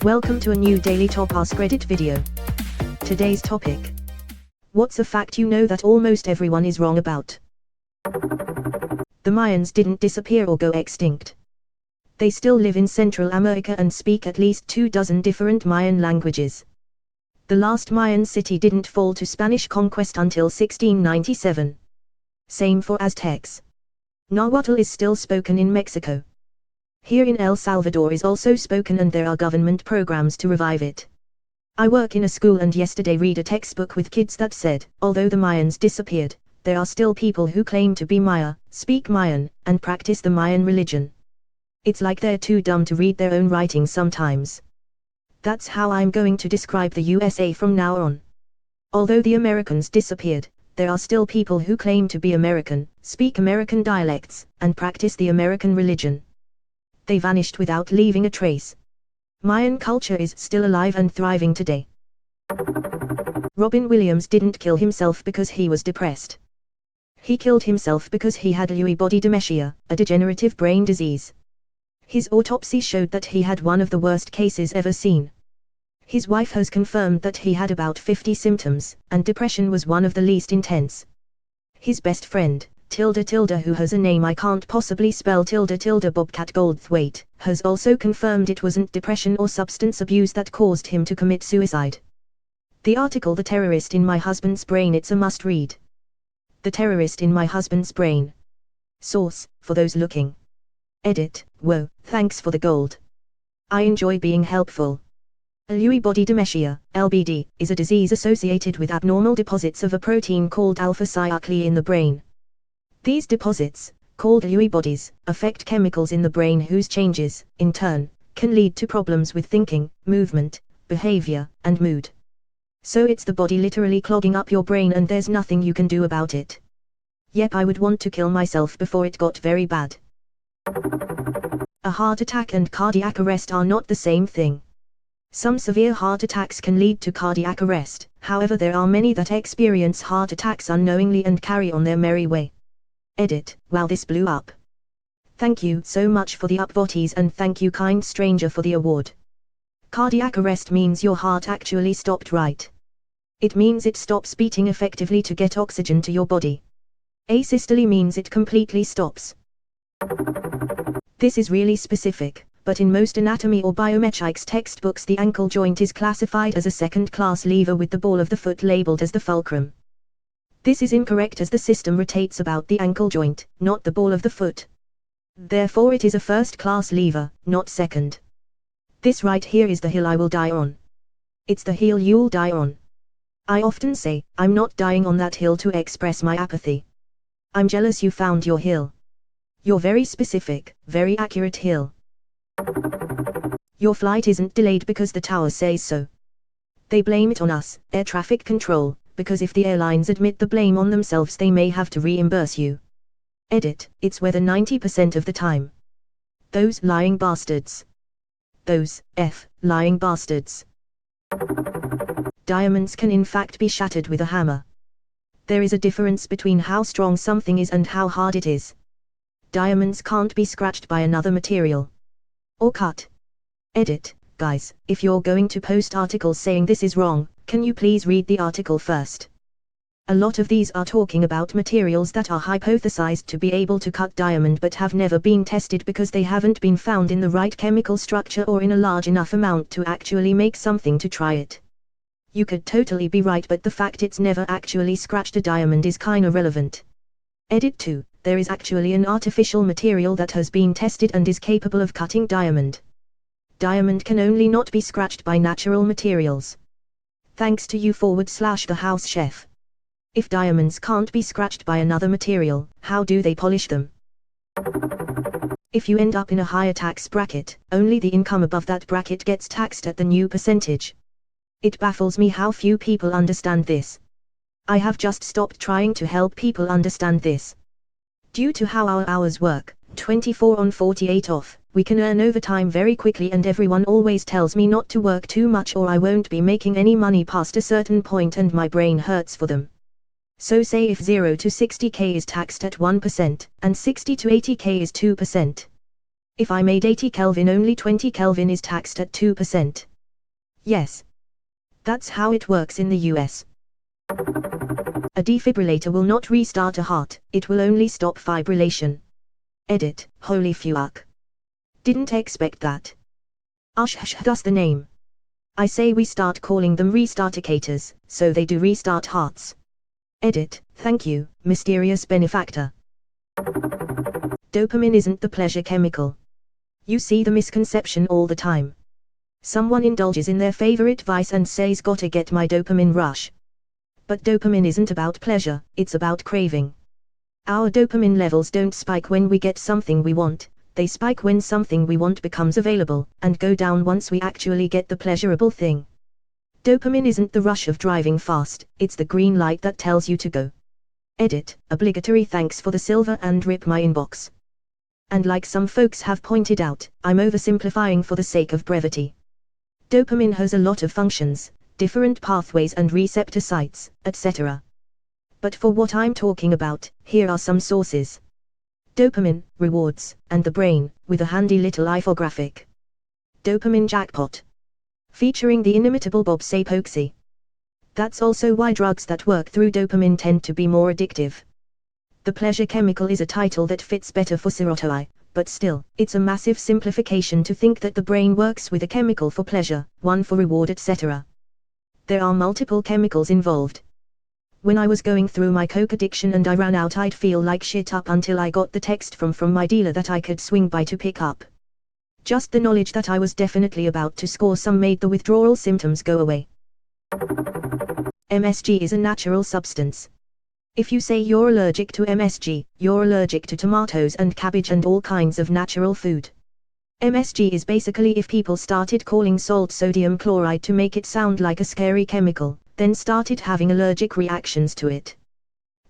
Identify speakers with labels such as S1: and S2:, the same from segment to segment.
S1: Welcome to a new daily top Askreddit video. Today's topic. What's a fact you know that almost everyone is wrong about? The Mayans didn't disappear or go extinct. They still live in Central America and speak at least 24 different Mayan languages. The last Mayan city didn't fall to Spanish conquest until 1697. Same for Aztecs. Nahuatl is still spoken in Mexico. Here in El Salvador is also spoken and there are government programs to revive it. I work in a school and yesterday read a textbook with kids that said, although the Mayans disappeared, there are still people who claim to be Maya, speak Mayan, and practice the Mayan religion. It's like they're too dumb to read their own writing sometimes. That's how I'm going to describe the USA from now on. Although the Americans disappeared, there are still people who claim to be American, speak American dialects, and practice the American religion. They vanished without leaving a trace. Mayan culture is still alive and thriving today. Robin Williams didn't kill himself because he was depressed. He killed himself because he had Lewy body dementia, a degenerative brain disease. His autopsy showed that he had one of the worst cases ever seen. His wife has confirmed that he had about 50 symptoms, and depression was one of the least intense. His best friend, who has a name I can't possibly spell, Bobcat Goldthwait, has also confirmed it wasn't depression or substance abuse that caused him to commit suicide. The article The Terrorist in My Husband's Brain, it's a must-read. The Terrorist in My Husband's Brain. Source, for those looking. Edit, whoa, thanks for the gold. I enjoy being helpful. Lewy body dementia, LBD, is a disease associated with abnormal deposits of a protein called alpha-synuclein in the brain. These deposits, called Lewy bodies, affect chemicals in the brain whose changes, in turn, can lead to problems with thinking, movement, behavior, and mood. So it's the body literally clogging up your brain and there's nothing you can do about it. Yep, I would want to kill myself before it got very bad. A heart attack and cardiac arrest are not the same thing. Some severe heart attacks can lead to cardiac arrest, however there are many that experience heart attacks unknowingly and carry on their merry way. Edit, wow, this blew up. Thank you so much for the upvotes and thank you kind stranger for the award. Cardiac arrest means your heart actually stopped right. It means it stops beating effectively to get oxygen to your body. Asystole means it completely stops. This is really specific, but in most anatomy or biometrics textbooks the ankle joint is classified as a second-class lever with the ball of the foot labeled as the fulcrum. This is incorrect as the system rotates about the ankle joint, not the ball of the foot. Therefore it is a first-class lever, not second. This right here is the hill I will die on. It's the hill you'll die on. I often say, I'm not dying on that hill to express my apathy. I'm jealous you found your hill. Your very specific, very accurate hill. Your flight isn't delayed because the tower says so. They blame it on us, air traffic control, because if the airlines admit the blame on themselves they may have to reimburse you. Edit, it's weather 90% of the time. Those lying bastards. Those, lying bastards. Diamonds can in fact be shattered with a hammer. There is a difference between how strong something is and how hard it is. Diamonds can't be scratched by another material. Or cut. Edit, guys, if you're going to post articles saying this is wrong, can you please read the article first? A lot of these are talking about materials that are hypothesized to be able to cut diamond but have never been tested because they haven't been found in the right chemical structure or in a large enough amount to actually make something to try it. You could totally be right, but the fact it's never actually scratched a diamond is kinda relevant. Edit 2, there is actually an artificial material that has been tested and is capable of cutting diamond. Diamond can only not be scratched by natural materials. Thanks to you /the house chef. If diamonds can't be scratched by another material, how do they polish them? If you end up in a higher tax bracket, only the income above that bracket gets taxed at the new percentage. It baffles me how few people understand this. I have just stopped trying to help people understand this. Due to how our hours work, 24 on 48 off, we can earn overtime very quickly and everyone always tells me not to work too much or I won't be making any money past a certain point and my brain hurts for them. So say if 0 to 60k is taxed at 1%, and 60 to 80k is 2%. If I made 80 Kelvin only 20 Kelvin is taxed at 2%, Yes. That's how it works in the US. A defibrillator will not restart a heart, it will only stop fibrillation. Edit, holy fuck. Didn't expect that. That's the name. I say we start calling them restarticators, so they do restart hearts. Edit, thank you, mysterious benefactor. Dopamine isn't the pleasure chemical. You see the misconception all the time. Someone indulges in their favorite vice and says gotta get my dopamine rush. But dopamine isn't about pleasure, it's about craving. Our dopamine levels don't spike when we get something we want, they spike when something we want becomes available, and go down once we actually get the pleasurable thing. Dopamine isn't the rush of driving fast, it's the green light that tells you to go. Edit, obligatory thanks for the silver and rip my inbox. And like some folks have pointed out, I'm oversimplifying for the sake of brevity. Dopamine has a lot of functions, different pathways and receptor sites, etc. But for what I'm talking about, here are some sources. Dopamine, rewards, and the brain, with a handy little infographic. Dopamine jackpot. Featuring the inimitable Bob Sapolsky. That's also why drugs that work through dopamine tend to be more addictive. The pleasure chemical is a title that fits better for serotonin, but still, it's a massive simplification to think that the brain works with a chemical for pleasure, one for reward, etc. There are multiple chemicals involved. When I was going through my coke addiction and I ran out, I'd feel like shit up until I got the text from my dealer that I could swing by to pick up. Just the knowledge that I was definitely about to score some made the withdrawal symptoms go away. MSG is a natural substance. If you say you're allergic to MSG, you're allergic to tomatoes and cabbage and all kinds of natural food. MSG is basically if people started calling salt sodium chloride to make it sound like a scary chemical, then started having allergic reactions to it.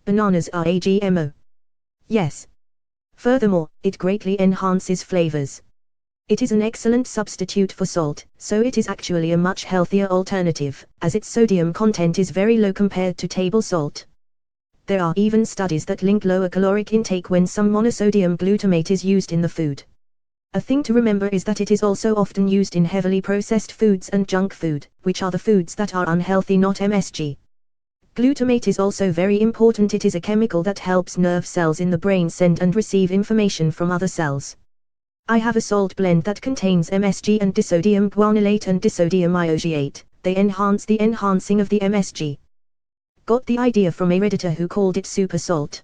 S1: Bananas are a GMO. Yes. Furthermore, it greatly enhances flavors. It is an excellent substitute for salt, so it is actually a much healthier alternative, as its sodium content is very low compared to table salt. There are even studies that link lower caloric intake when some monosodium glutamate is used in the food. A thing to remember is that it is also often used in heavily processed foods and junk food, which are the foods that are unhealthy, not MSG. Glutamate is also very important. It is a chemical that helps nerve cells in the brain send and receive information from other cells. I have a salt blend that contains MSG and disodium guanylate and disodium iogiate. They enhance the enhancing of the MSG. Got the idea from a Redditor who called it super salt.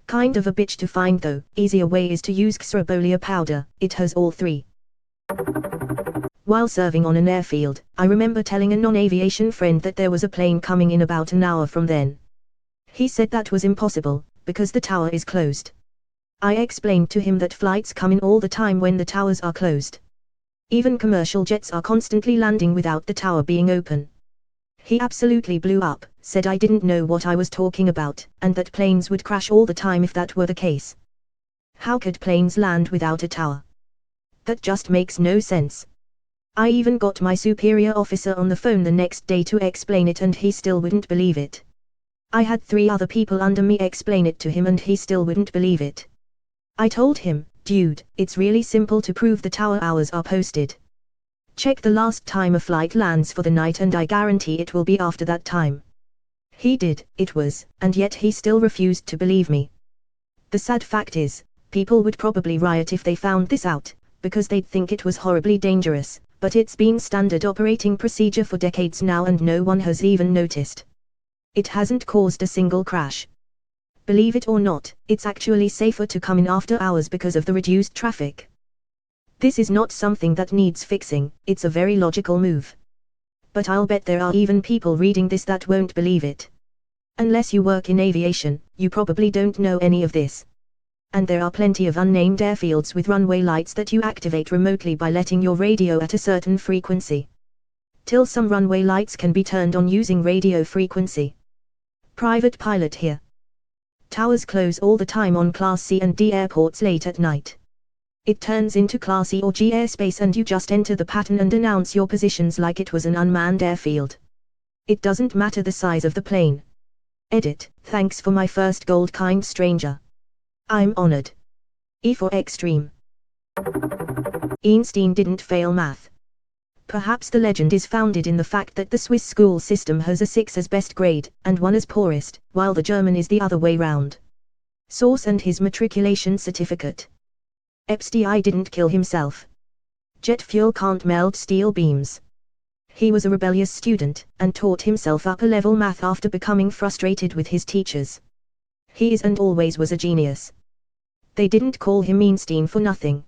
S1: Kind of a bitch to find though. Easier way is to use xerobolia powder, it has all three. While serving on an airfield, I remember telling a non-aviation friend that there was a plane coming in about an hour from then. He said that was impossible, because the tower is closed. I explained to him that flights come in all the time when the towers are closed. Even commercial jets are constantly landing without the tower being open. He absolutely blew up, said I didn't know what I was talking about, and that planes would crash all the time if that were the case. How could planes land without a tower? That just makes no sense. I even got my superior officer on the phone the next day to explain it and he still wouldn't believe it. I had 3 other people under me explain it to him and he still wouldn't believe it. I told him, dude, it's really simple to prove the tower hours are posted. Check the last time a flight lands for the night and I guarantee it will be after that time. He did, it was, and yet he still refused to believe me. The sad fact is, people would probably riot if they found this out, because they'd think it was horribly dangerous, but it's been standard operating procedure for decades now and no one has even noticed. It hasn't caused a single crash. Believe it or not, it's actually safer to come in after hours because of the reduced traffic. This is not something that needs fixing, it's a very logical move. But I'll bet there are even people reading this that won't believe it. Unless you work in aviation, you probably don't know any of this. And there are plenty of unnamed airfields with runway lights that you activate remotely by letting your radio at a certain frequency. Till some runway lights can be turned on using radio frequency. Private pilot here. Towers close all the time on Class C and D airports late at night. It turns into Class E or G airspace and you just enter the pattern and announce your positions like it was an unmanned airfield. It doesn't matter the size of the plane. Edit, thanks for my first gold, kind stranger. I'm honored. E for extreme. Einstein didn't fail math. Perhaps the legend is founded in the fact that the Swiss school system has a 6 as best grade, and 1 as poorest, while the German is the other way round. Source and his matriculation certificate. Epstein didn't kill himself. Jet fuel can't melt steel beams. He was a rebellious student, and taught himself upper-level math after becoming frustrated with his teachers. He is and always was a genius. They didn't call him Einstein for nothing.